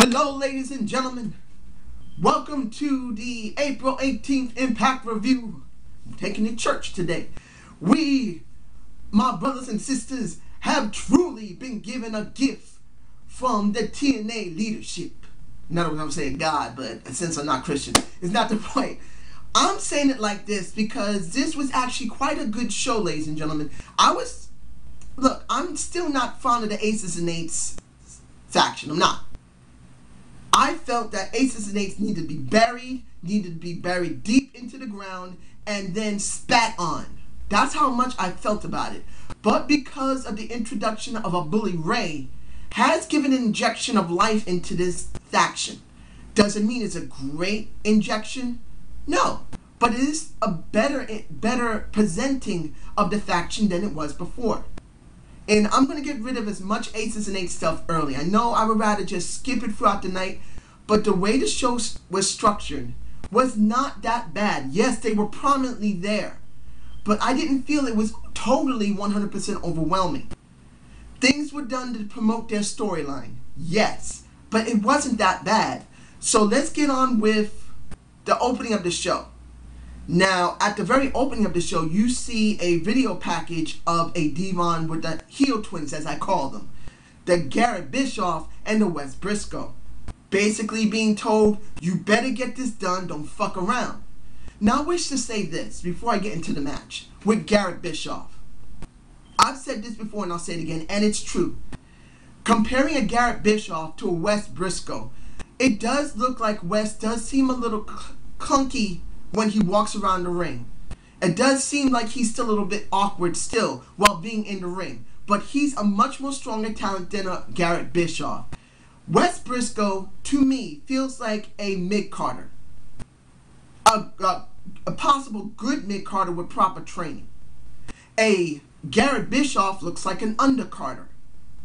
Hello, ladies and gentlemen. Welcome to the April 18th Impact Review. I'm taking to church today. We, my brothers and sisters, have truly been given a gift from the TNA leadership. Not what I'm saying God, but since I'm not Christian, it's not the point. I'm saying it like this because this was actually quite a good show, ladies and gentlemen. Look, I'm still not fond of the Aces and Eights faction. I'm not. I felt that Aces and Eights needed to be buried deep into the ground, and then spat on. That's how much I felt about it. But because of the introduction of a Bully Ray, has given an injection of life into this faction. Doesn't mean it's a great injection. No, but it is a better presenting of the faction than it was before. And I'm going to get rid of as much Aces and Eights stuff early. I know I would rather just skip it throughout the night, but the way the show was structured was not that bad. Yes, they were prominently there, but I didn't feel it was totally 100% overwhelming. Things were done to promote their storyline, yes, but it wasn't that bad. So let's get on with the opening of the show. Now, at the very opening of the show, you see a video package of a Devon with the heel twins, as I call them. The Garrett Bischoff and the Wes Briscoe. Basically being told, you better get this done, don't fuck around. Now, I wish to say this before I get into the match with Garrett Bischoff. I've said this before and I'll say it again, and it's true. Comparing a Garrett Bischoff to a Wes Briscoe, it does look like Wes does seem a little clunky when he walks around the ring. It does seem like he's still a little bit awkward still while being in the ring. But he's a much more stronger talent than a Garrett Bischoff. Wes Briscoe, to me, feels like a mid-carder. A possible good mid-carder with proper training. A Garrett Bischoff looks like an undercarder.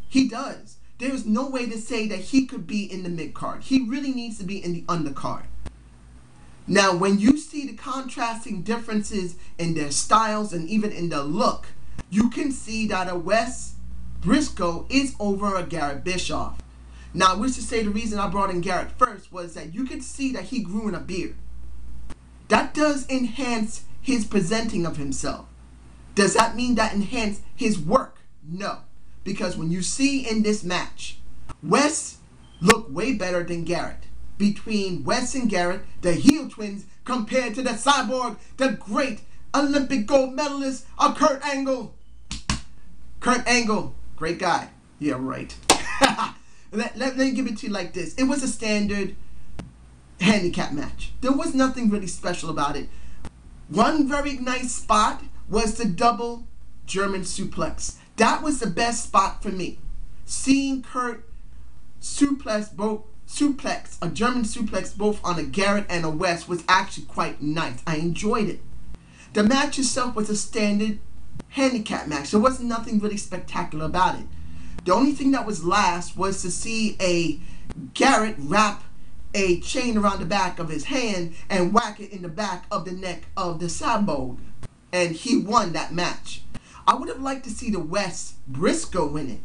He does. There is no way to say that he could be in the mid-card. He really needs to be in the undercard. Now, when you see the contrasting differences in their styles and even in their look, you can see that a Wes Briscoe is over a Garrett Bischoff. Now, I wish to say the reason I brought in Garrett first was that you could see that he grew in a beard. That does enhance his presenting of himself. Does that mean that enhance his work? No. Because when you see in this match, Wes looked way better than Garrett. Between Wes and Garrett, the heel twins, compared to the cyborg, the great Olympic gold medalist of Kurt Angle. Kurt Angle, great guy. Yeah, right. Let me give it to you like this. It was a standard handicap match. There was nothing really special about it. One very nice spot was the double German suplex. That was the best spot for me. Seeing Kurt suplex a German suplex both on a Garrett and a Wes was actually quite nice. I enjoyed it. The match itself was a standard handicap match. There wasn't nothing really spectacular about it. The only thing that was last was to see a Garrett wrap a chain around the back of his hand and whack it in the back of the neck of the cyborg. And he won that match. I would have liked to see the Wes Briscoe win it.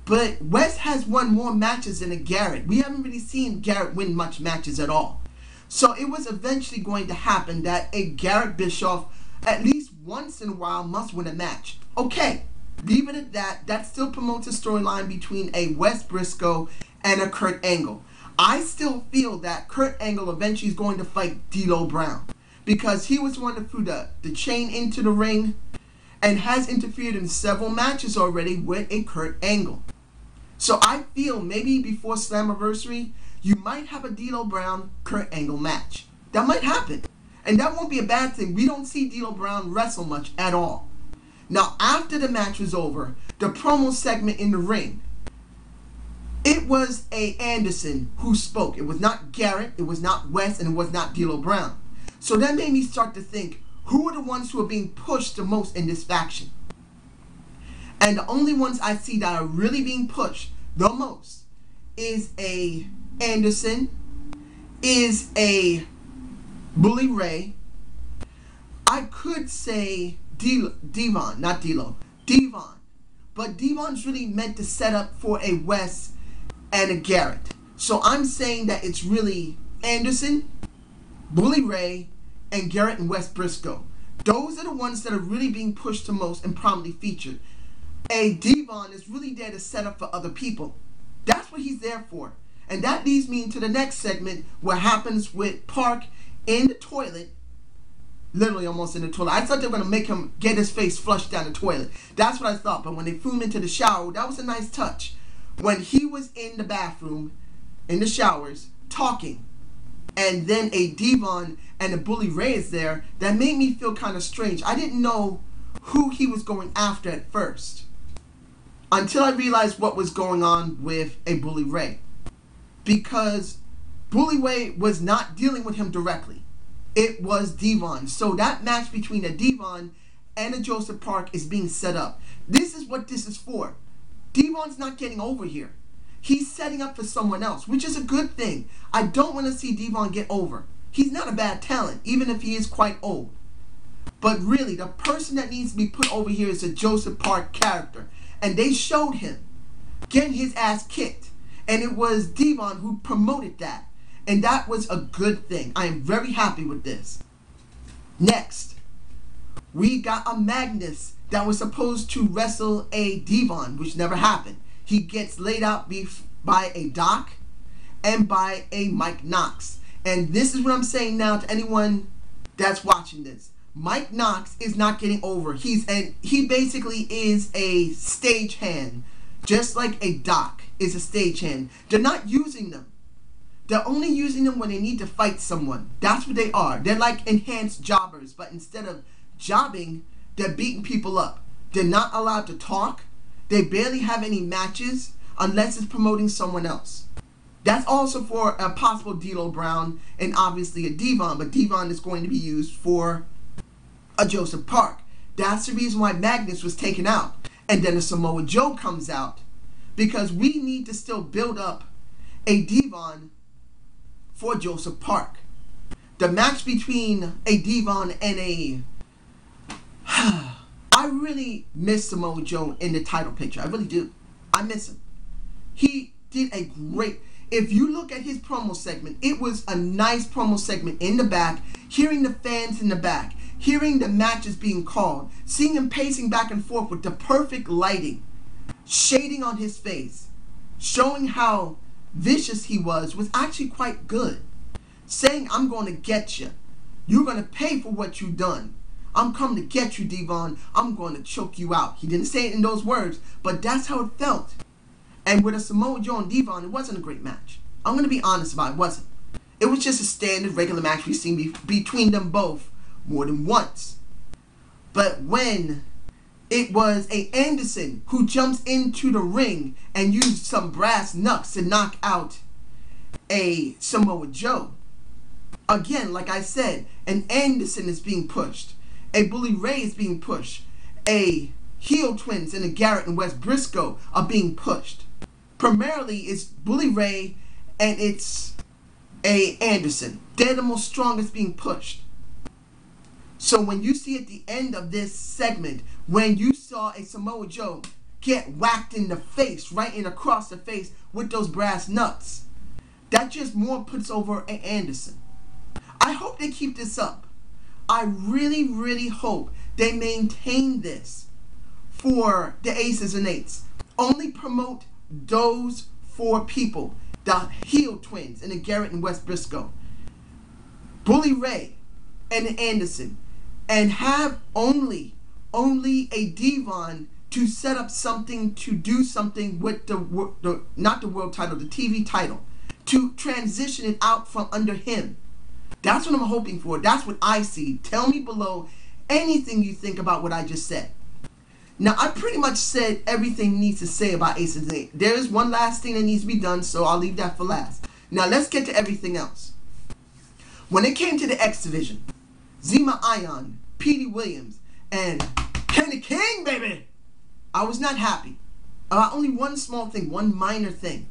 But Wes has won more matches than a Garrett. We haven't really seen Garrett win much matches at all. So it was eventually going to happen that a Garrett Bischoff at least once in a while must win a match. Okay, leave it at that. That still promotes a storyline between a Wes Briscoe and a Kurt Angle. I still feel that Kurt Angle eventually is going to fight D'Lo Brown. Because he was the one that threw the chain into the ring and has interfered in several matches already with a Kurt Angle. So I feel maybe before Slammiversary, you might have a D'Lo Brown Kurt Angle match. That might happen. And that won't be a bad thing. We don't see D'Lo Brown wrestle much at all. Now, after the match was over, the promo segment in the ring, it was a Anderson who spoke. It was not Garrett, it was not Wes, and it was not D'Lo Brown. So that made me start to think, who are the ones who are being pushed the most in this faction? And the only ones I see that are really being pushed the most is a Anderson, is a Bully Ray. I could say Devon, not D'Lo, Devon. But Devon's really meant to set up for a Wes and a Garrett. So I'm saying that it's really Anderson, Bully Ray, and Garrett and Wes Briscoe. Those are the ones that are really being pushed the most and prominently featured. A Devon is really there to set up for other people. That's what he's there for. And that leads me into the next segment, what happens with Park in the toilet. Literally almost in the toilet. I thought they were going to make him get his face flushed down the toilet. That's what I thought. But when they threw him into the shower, that was a nice touch. When he was in the bathroom, in the showers, talking, and then a Devon and a Bully Ray is there, that made me feel kind of strange. I didn't know who he was going after at first, until I realized what was going on with a Bully Ray. Because Bully Ray was not dealing with him directly. It was Devon. So that match between a Devon and a Joseph Park is being set up. This is what this is for. Devon's not getting over here. He's setting up for someone else, which is a good thing. I don't want to see Devon get over. He's not a bad talent, even if he is quite old. But really, the person that needs to be put over here is a Joseph Park character. And they showed him getting his ass kicked. And it was Devon who promoted that. And that was a good thing. I am very happy with this. Next, we got a Magnus that was supposed to wrestle a Devon, which never happened. He gets laid out by a Doc and by a Mike Knox. And this is what I'm saying now to anyone that's watching this. Mike Knox is not getting over. He basically is a stagehand, just like a Doc is a stagehand. They're not using them. They're only using them when they need to fight someone. That's what they are. They're like enhanced jobbers, but instead of jobbing, they're beating people up. They're not allowed to talk. They barely have any matches unless it's promoting someone else. That's also for a possible D'Lo Brown and obviously a Devon, but Devon is going to be used for a Joseph Park. That's the reason why Magnus was taken out. And then a Samoa Joe comes out because we need to still build up a Devon for Joseph Park. The match between a Devon and a... I really miss Samoa Joe in the title picture. I really do. I miss him. He did a great... If you look at his promo segment, it was a nice promo segment in the back, hearing the fans in the back, hearing the matches being called, seeing him pacing back and forth with the perfect lighting, shading on his face, showing how vicious he was actually quite good. Saying, I'm going to get you. You're going to pay for what you've done. I'm coming to get you, Devon. I'm going to choke you out. He didn't say it in those words, but that's how it felt. And with a Samoa Joe and Devon, it wasn't a great match. I'm going to be honest about it. It wasn't. It was just a standard regular match we've seen between them both more than once. But when it was a Anderson who jumps into the ring and used some brass knucks to knock out a Samoa Joe. Again, like I said, an Anderson is being pushed. A Bully Ray is being pushed. A Heel Twins and a Garrett and Wes Briscoe are being pushed. Primarily, it's Bully Ray and it's a Anderson. They're the most strongest being pushed. So when you see at the end of this segment, when you saw a Samoa Joe get whacked in the face, right in across the face with those brass nuts, that just more puts over an Anderson. I hope they keep this up. I really, really hope they maintain this for the Aces and Eights. Only promote those four people, the Heel Twins and the Garrett and Wes Briscoe, Bully Ray and the Anderson, and have only a Devon to set up something, to do something with the not the world title, the TV title, to transition it out from under him. That's what I'm hoping for. That's what I see. Tell me below anything you think about what I just said. Now, I pretty much said everything needs to say about Ace and Zane. There is one last thing that needs to be done, so I'll leave that for last. Now, let's get to everything else. When it came to the X Division, Zema Ion, Petey Williams, and Kenny King, baby, I was not happy about only one small thing, one minor thing.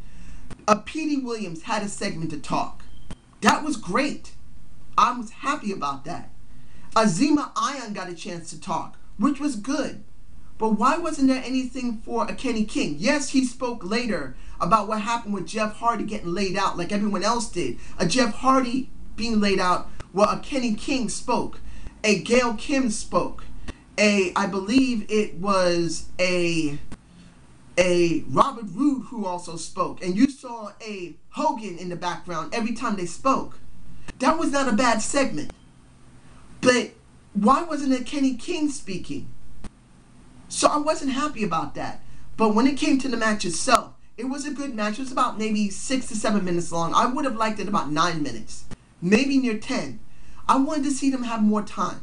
Petey Williams had a segment to talk. That was great. I was happy about that. Zema Ion got a chance to talk, which was good. But why wasn't there anything for a Kenny King? Yes, he spoke later about what happened with Jeff Hardy getting laid out like everyone else did. A Jeff Hardy being laid out, well, a Kenny King spoke. A Gail Kim spoke. I believe it was a Robert Roode who also spoke. And you saw a Hogan in the background every time they spoke. That was not a bad segment. But why wasn't it Kenny King speaking? So I wasn't happy about that. But when it came to the match itself, it was a good match. It was about maybe 6 to 7 minutes long. I would have liked it about 9 minutes. Maybe near 10. I wanted to see them have more time.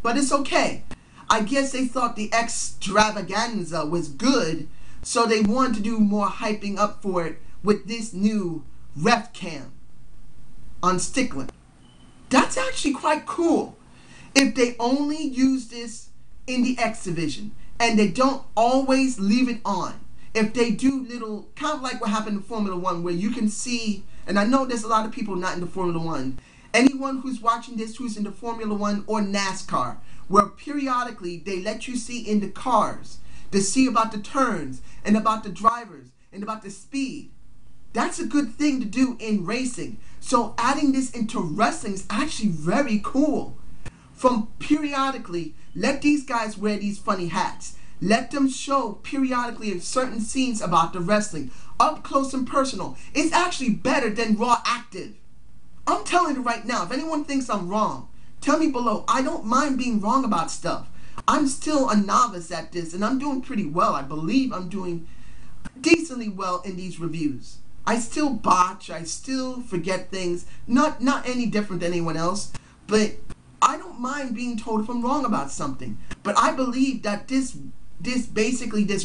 But it's okay. I guess they thought the extravaganza was good, so they wanted to do more hyping up for it with this new ref cam on Stickler. That's actually quite cool. If they only use this in the X Division and they don't always leave it on. If they do little, kind of like what happened in Formula 1 where you can see, and I know there's a lot of people not in the Formula 1, anyone who's watching this who's in the Formula 1 or NASCAR, where periodically they let you see in the cars to see about the turns and about the drivers and about the speed. That's a good thing to do in racing. So adding this into wrestling is actually very cool. From periodically, let these guys wear these funny hats. Let them show periodically in certain scenes about the wrestling. Up close and personal. It's actually better than Raw Active. I'm telling you right now, if anyone thinks I'm wrong, tell me below. I don't mind being wrong about stuff. I'm still a novice at this, and I'm doing pretty well. I believe I'm doing decently well in these reviews. I still botch. I still forget things. Not any different than anyone else. But I don't mind being told if I'm wrong about something. But I believe that this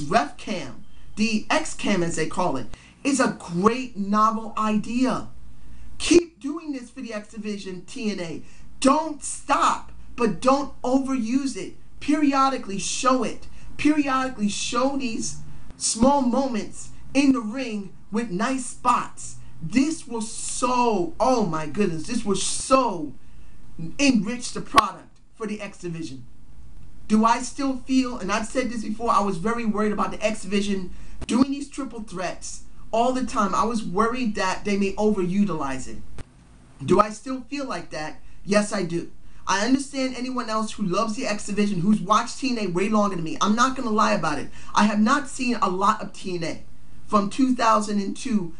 ref cam, the X cam as they call it, is a great novel idea. Keep doing this for the X Division TNA. Don't stop, but don't overuse it. Periodically show it. Periodically show these small moments in the ring with nice spots. This will so, oh my goodness, this will so enrich the product for the X Division. Do I still feel, and I've said this before, I was very worried about the X Division doing these triple threats all the time. I was worried that they may overutilize it. Do I still feel like that? Yes, I do. I understand anyone else who loves the X Division, who's watched TNA way longer than me. I'm not going to lie about it. I have not seen a lot of TNA from 2002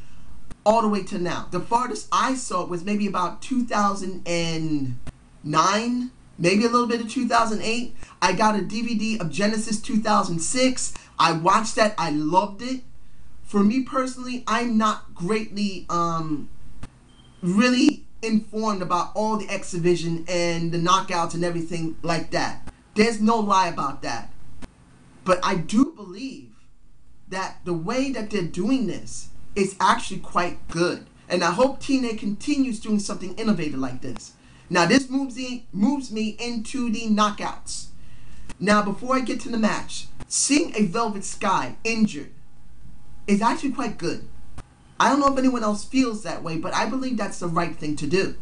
all the way to now. The farthest I saw was maybe about 2009, maybe a little bit of 2008. I got a DVD of Genesis 2006. I watched that. I loved it. For me personally, I'm not greatly really informed about all the X Division and the knockouts and everything like that. There's no lie about that. But I do believe that the way that they're doing this is actually quite good. And I hope TNA continues doing something innovative like this. Now this moves me into the knockouts. Now before I get to the match, seeing a Velvet Sky injured is actually quite good. I don't know if anyone else feels that way, but I believe that's the right thing to do.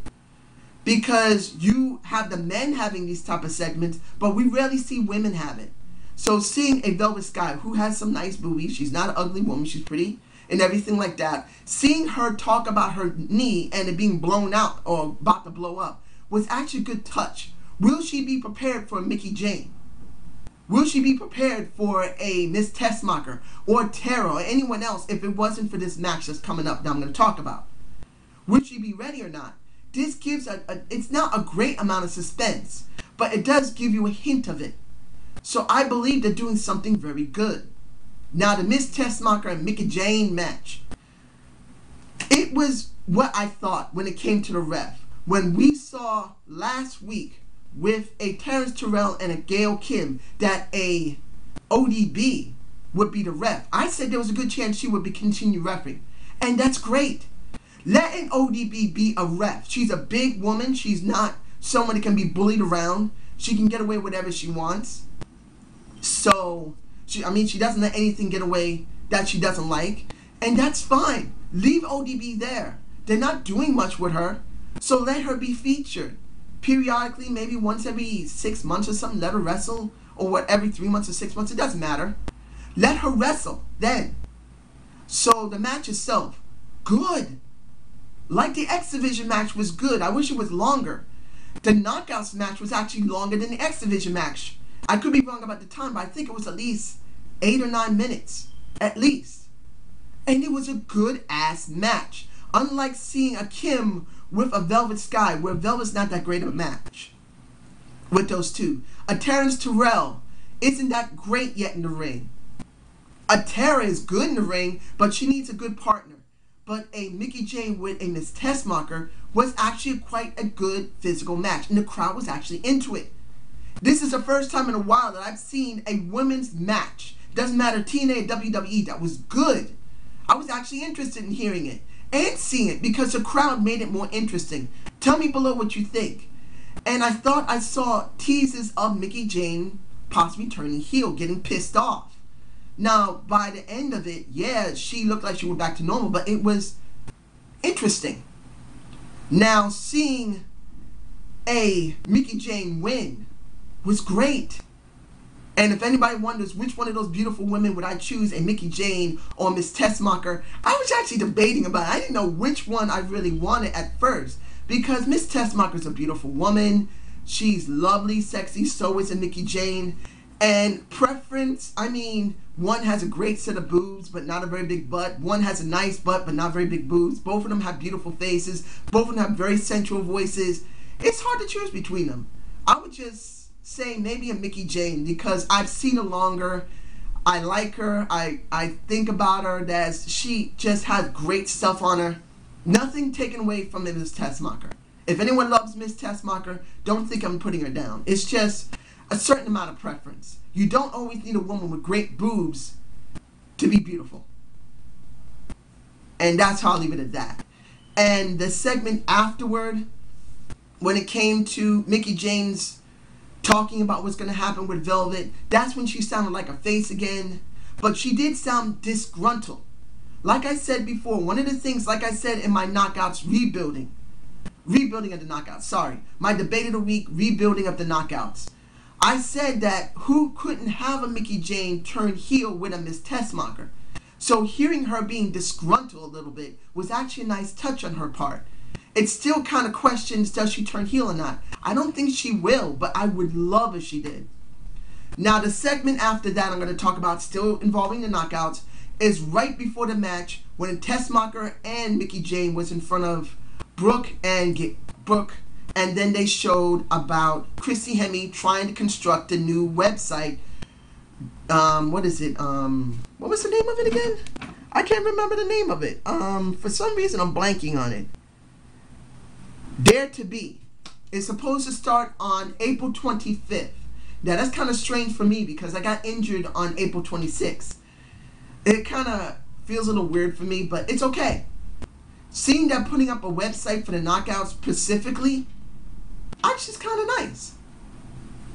Because you have the men having these type of segments, but we rarely see women have it. So seeing a Velvet Sky who has some nice boobies, she's not an ugly woman, she's pretty and everything like that, seeing her talk about her knee and it being blown out or about to blow up was actually a good touch. Will she be prepared for Mickie Jane? Will she be prepared for a Miss Tessmacher or Tara or anyone else if it wasn't for this match that's coming up that I'm going to talk about? Would she be ready or not? This gives it's not a great amount of suspense, but it does give you a hint of it. So I believe they're doing something very good. Now the Miss Tessmacher and Mickie Jane match. It was what I thought when it came to the ref. When we saw last week with a Terrence Terrell and a Gail Kim that a ODB would be the ref, I said there was a good chance she would be continue reffing. And that's great. Let an ODB be a ref. She's a big woman. She's not someone that can be bullied around. She can get away with whatever she wants. So, she doesn't let anything get away that she doesn't like. And that's fine. Leave ODB there. They're not doing much with her. So let her be featured. Periodically, maybe once every 6 months or something, let her wrestle. or what, every 3 months or 6 months, it doesn't matter. Let her wrestle then. So the match itself, good. Like the X Division match was good. I wish it was longer. The Knockouts match was actually longer than the X Division match. I could be wrong about the time, but I think it was at least 8 or 9 minutes. At least. And it was a good ass match. Unlike seeing a Kim with a Velvet Sky, where Velvet's not that great of a match with those two. A Terrence Terrell isn't that great yet in the ring. A Tara is good in the ring, but she needs a good partner. But a Mickie James with a Miss Tessmacher was actually quite a good physical match, and the crowd was actually into it. This is the first time in a while that I've seen a women's match, doesn't matter, TNA or WWE, that was good. I was actually interested in hearing it and seeing it because the crowd made it more interesting. Tell me below what you think. And I thought I saw teases of Mickie James possibly turning heel, getting pissed off. Now, by the end of it, yeah, she looked like she went back to normal, but it was interesting. Now, seeing a Mickie James win was great. And if anybody wonders which one of those beautiful women would I choose, a Mickie James or Miss Tessmacher, I was actually debating about it. I didn't know which one I really wanted at first, because Miss Tessmacher is a beautiful woman. She's lovely, sexy, so is a Mickie James. And preference, I mean, one has a great set of boobs, but not a very big butt. One has a nice butt, but not very big boobs. Both of them have beautiful faces. Both of them have very sensual voices. It's hard to choose between them. I would just say maybe a Mickie James, because I've seen her longer. I like her. I think about her as she just has great stuff on her. Nothing taken away from Miss Tessmacher. If anyone loves Miss Tessmacher, don't think I'm putting her down. It's just a certain amount of preference. You don't always need a woman with great boobs to be beautiful. And that's how I'll leave it at that. And the segment afterward, when it came to Mickie James talking about what's going to happen with Velvet, that's when she sounded like a face again. But she did sound disgruntled. Like I said before, one of the things, like I said in my Knockouts rebuilding of the Knockouts, sorry, my debate of the week, rebuilding of the Knockouts, I said that who couldn't have a Mickie James turn heel with a Miss Tessmacher? So hearing her being disgruntled a little bit was actually a nice touch on her part. It still kind of questions, does she turn heel or not? I don't think she will, but I would love if she did. Now, the segment after that I'm going to talk about, still involving the Knockouts, is right before the match when Tessmacher and Mickie James was in front of Brooke, and then they showed about Christy Hemme trying to construct a new website. What is it? What was the name of it again? I can't remember the name of it. For some reason I'm blanking on it. Dare to Be. It's supposed to start on April 25th. Now that's kind of strange for me because I got injured on April 26th. It kind of feels a little weird for me, but it's okay. Seeing that putting up a website for the Knockouts specifically, actually is kind of nice.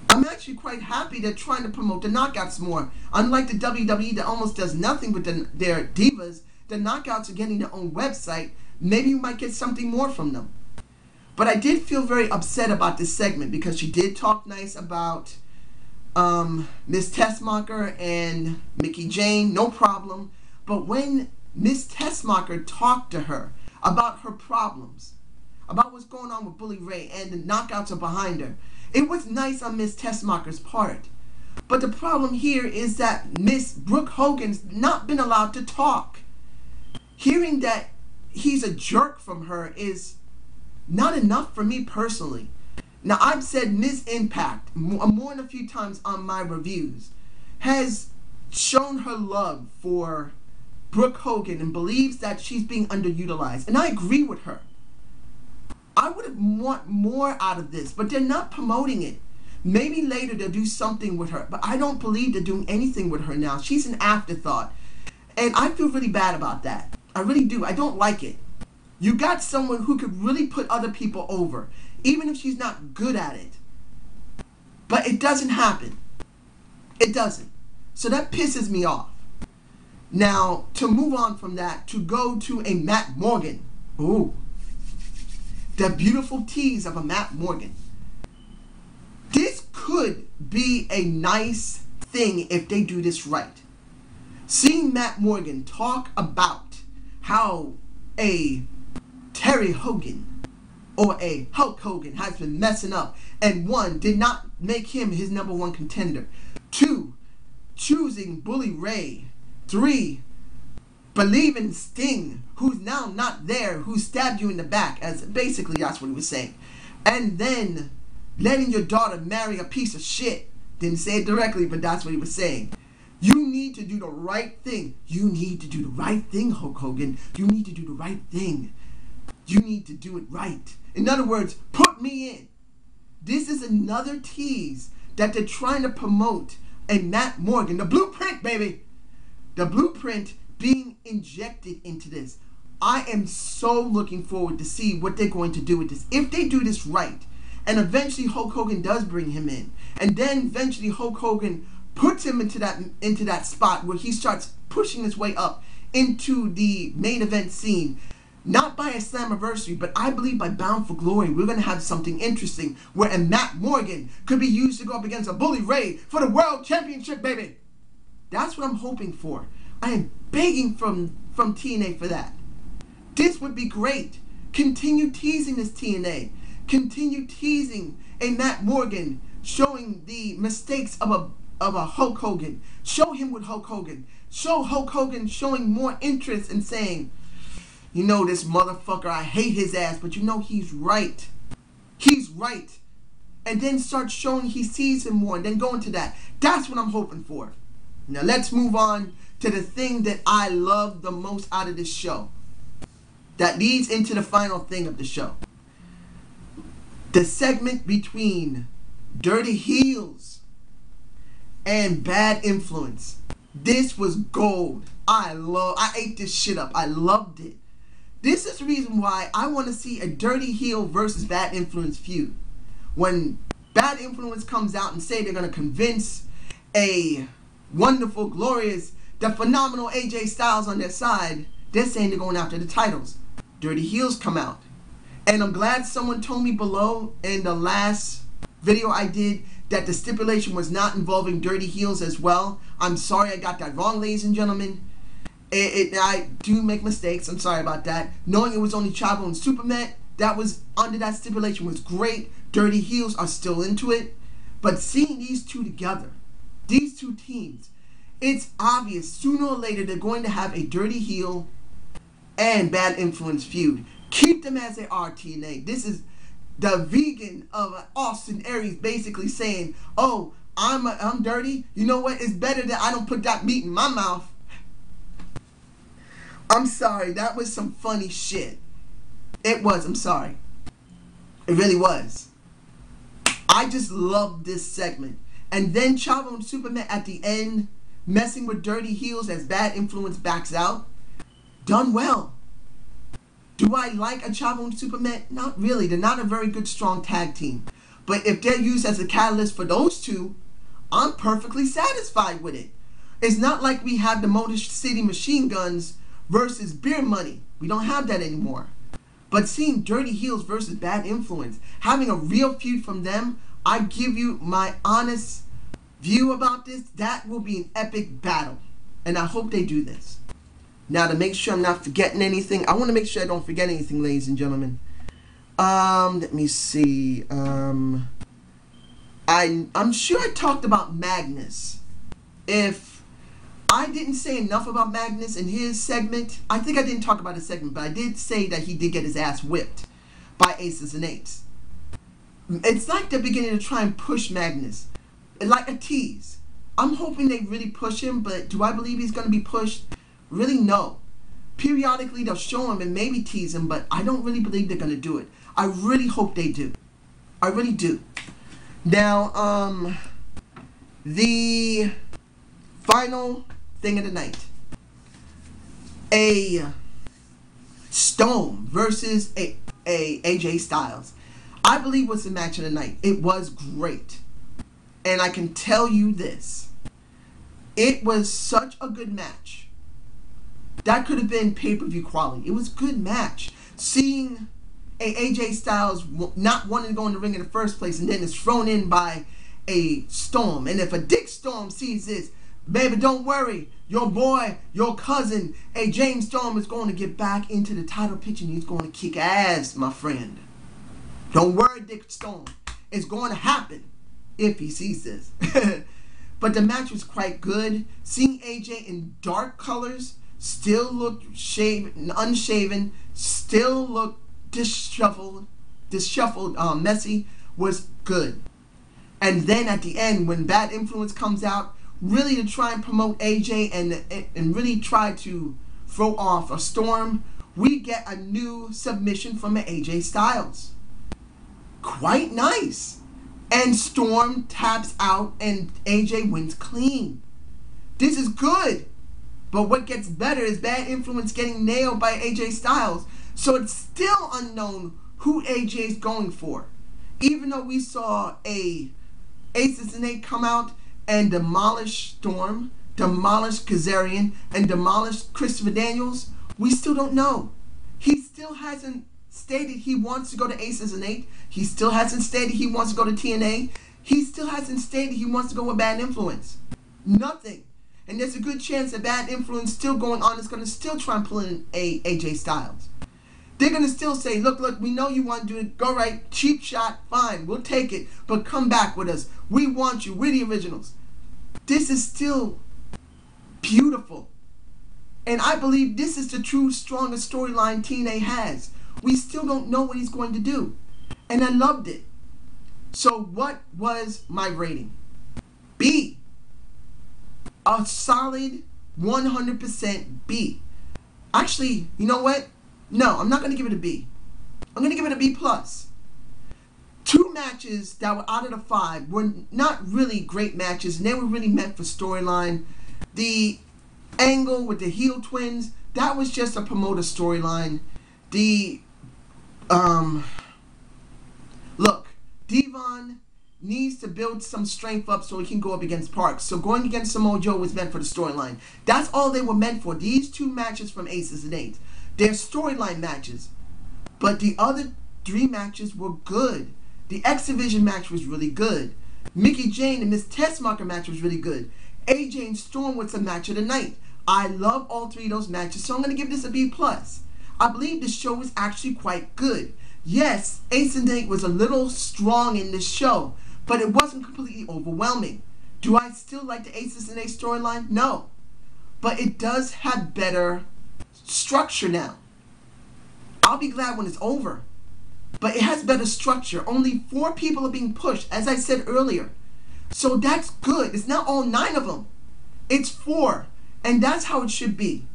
I'm actually quite happy they're trying to promote the Knockouts more. Unlike the WWE that almost does nothing with their divas, the Knockouts are getting their own website. Maybe you might get something more from them. But I did feel very upset about this segment because she did talk nice about Miss Tessmacher and Mickie James, no problem. But when Miss Tessmacher talked to her about her problems, about what's going on with Bully Ray, and the Knockouts are behind her, it was nice on Miss Tessmacher's part. But the problem here is that Miss Brooke Hogan's not been allowed to talk. Hearing that he's a jerk from her is not enough for me personally. Now, I've said Miss Impact more than a few times on my reviews has shown her love for Brooke Hogan and believes that she's being underutilized. And I agree with her. I would want more out of this, but they're not promoting it. Maybe later they'll do something with her, but I don't believe they're doing anything with her now. She's an afterthought. And I feel really bad about that. I really do. I don't like it. You got someone who could really put other people over, even if she's not good at it. But it doesn't happen. It doesn't. So that pisses me off. Now, to move on from that, to go to a Matt Morgan. Ooh. The beautiful tease of a Matt Morgan. This could be a nice thing if they do this right. Seeing Matt Morgan talk about how a Terry Hogan or a Hulk Hogan has been messing up, and 1, did not make him his #1 contender. 2, choosing Bully Ray. 3, believing Sting, who's now not there, who stabbed you in the back, as basically that's what he was saying. And then letting your daughter marry a piece of shit. Didn't say it directly, but that's what he was saying. You need to do the right thing. You need to do the right thing, Hulk Hogan. You need to do the right thing. You need to do it right. In other words, put me in. This is another tease that they're trying to promote a Matt Morgan. The blueprint, baby. The blueprint being injected into this. I am so looking forward to see what they're going to do with this. If they do this right, and eventually Hulk Hogan does bring him in, and then eventually Hulk Hogan puts him into that spot where he starts pushing his way up into the main event scene, not by a Slammiversary, but I believe by Bound for Glory, we're going to have something interesting where a Matt Morgan could be used to go up against a Bully Ray for the World Championship, baby. That's what I'm hoping for. I am begging from TNA for that. This would be great. Continue teasing this TNA. Continue teasing a Matt Morgan, showing the mistakes of a Hulk Hogan. Show him with Hulk Hogan. Show Hulk Hogan showing more interest in saying, you know, this motherfucker, I hate his ass, but you know he's right. He's right. And then start showing he sees him more, and then go into that. That's what I'm hoping for. Now let's move on to the thing that I love the most out of this show. That leads into the final thing of the show. The segment between Dirty Heels and Bad Influence. This was gold. I ate this shit up. I loved it. This is the reason why I want to see a Dirty Heel versus Bad Influence feud. When Bad Influence comes out and say they're going to convince a wonderful, glorious, the phenomenal AJ Styles on their side, they're saying they're going after the titles. Dirty Heels come out. And I'm glad someone told me below in the last video I did that the stipulation was not involving Dirty Heels as well. I'm sorry I got that wrong, ladies and gentlemen. I do make mistakes. I'm sorry about that. Knowing it was only Chavo and Superman, that was under that stipulation was great. Dirty Heels are still into it. But seeing these two together, these two teams, it's obvious sooner or later they're going to have a Dirty Heel and Bad Influence feud. Keep them as they are, TNA. This is the vegan of Austin Aries basically saying, oh, I'm dirty. You know what? It's better that I don't put that meat in my mouth. I'm sorry. That was some funny shit. It was. I'm sorry. It really was. I just loved this segment. And then Chavo and Superman at the end messing with Dirty Heels as Bad Influence backs out. Done well. Do I like a Chavo and Superman? Not really. They're not a very good, strong tag team. But if they're used as a catalyst for those two, I'm perfectly satisfied with it. It's not like we have the Motor City Machine Guns versus Beer Money. We don't have that anymore. But seeing Dirty Heels versus Bad Influence, having a real feud from them, I give you my honest view about this. That will be an epic battle. And I hope they do this. Now, to make sure I'm not forgetting anything, I want to make sure I don't forget anything, ladies and gentlemen. Let me see. I'm sure I talked about Magnus. If I didn't say enough about Magnus in his segment, I think I didn't talk about his segment, but I did say that he did get his ass whipped by Aces and Eights. It's like they're beginning to try and push Magnus, like a tease. I'm hoping they really push him, but do I believe he's going to be pushed? Really, no. Periodically, they'll show him and maybe tease him, but I don't really believe they're going to do it. I really hope they do. I really do. Now, the final thing of the night. A Stone versus a AJ Styles. I believe was the match of the night. It was great. And I can tell you this. It was such a good match. That could have been pay-per-view quality. It was a good match. Seeing a AJ Styles not wanting to go in the ring in the first place and then is thrown in by a Storm. And if a Dick Storm sees this, baby, don't worry. Your boy, your cousin, a James Storm is going to get back into the title picture and he's going to kick ass, my friend. Don't worry, Dick Storm. It's going to happen if he sees this. But the match was quite good. Seeing AJ in dark colors, still looked unshaven, still looked disheveled, messy, was good. And then at the end, when Bad Influence comes out, really to try and promote AJ and really try to throw off a Storm, we get a new submission from an AJ Styles. Quite nice. And Storm taps out and AJ wins clean. This is good. But what gets better is Bad Influence getting nailed by AJ Styles. So it's still unknown who AJ is going for. Even though we saw a Aces and 8 come out and demolish Storm, demolish Kazarian, and demolish Christopher Daniels, we still don't know. He still hasn't stated he wants to go to Aces and 8. He still hasn't stated he wants to go to TNA. He still hasn't stated he wants to go with Bad Influence. Nothing. And there's a good chance that Bad Influence still going on is going to still try and pull in AJ Styles. They're going to still say, look, we know you want to do it. Go right. Cheap shot. Fine. We'll take it. But come back with us. We want you. We're the originals. This is still beautiful. And I believe this is the true strongest storyline TNA has. We still don't know what he's going to do. And I loved it. So what was my rating? B. A solid 100% B. Actually, you know what? No, I'm not going to give it a B. I'm going to give it a B+. 2 matches that were out of the 5 were not really great matches, and they were really meant for storyline. The angle with the heel twins, that was just a promoter storyline. Look, Devon needs to build some strength up so he can go up against Parks. So going against Samoa Joe was meant for the storyline. That's all they were meant for. These 2 matches from Aces and 8. They're storyline matches. But the other 3 matches were good. The X Division match was really good. Mickie Jane and Miss Tessmacher match was really good. AJ and Storm was a match of the night. I love all 3 of those matches, so I'm going to give this a B+. I believe the show was actually quite good. Yes, Ace and 8 was a little strong in this show, but it wasn't completely overwhelming. Do I still like the Aces and 8 storyline? No. But it does have better structure now. I'll be glad when it's over. But it has better structure. Only 4 people are being pushed, as I said earlier. So that's good. It's not all 9 of them. It's 4. And that's how it should be.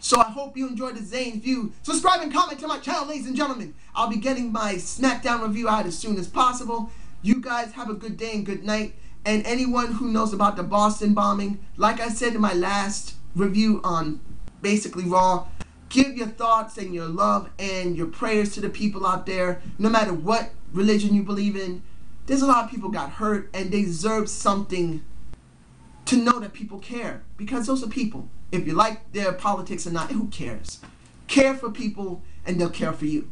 So I hope you enjoyed the Zane View. Subscribe and comment to my channel, ladies and gentlemen. I'll be getting my SmackDown review out as soon as possible. You guys have a good day and good night. And anyone who knows about the Boston bombing, like I said in my last review on basically Raw, give your thoughts and your love and your prayers to the people out there, no matter what religion you believe in. There's a lot of people got hurt and they deserve something to know that people care, because those are people. If you like their politics or not, who cares? Care for people and they'll care for you.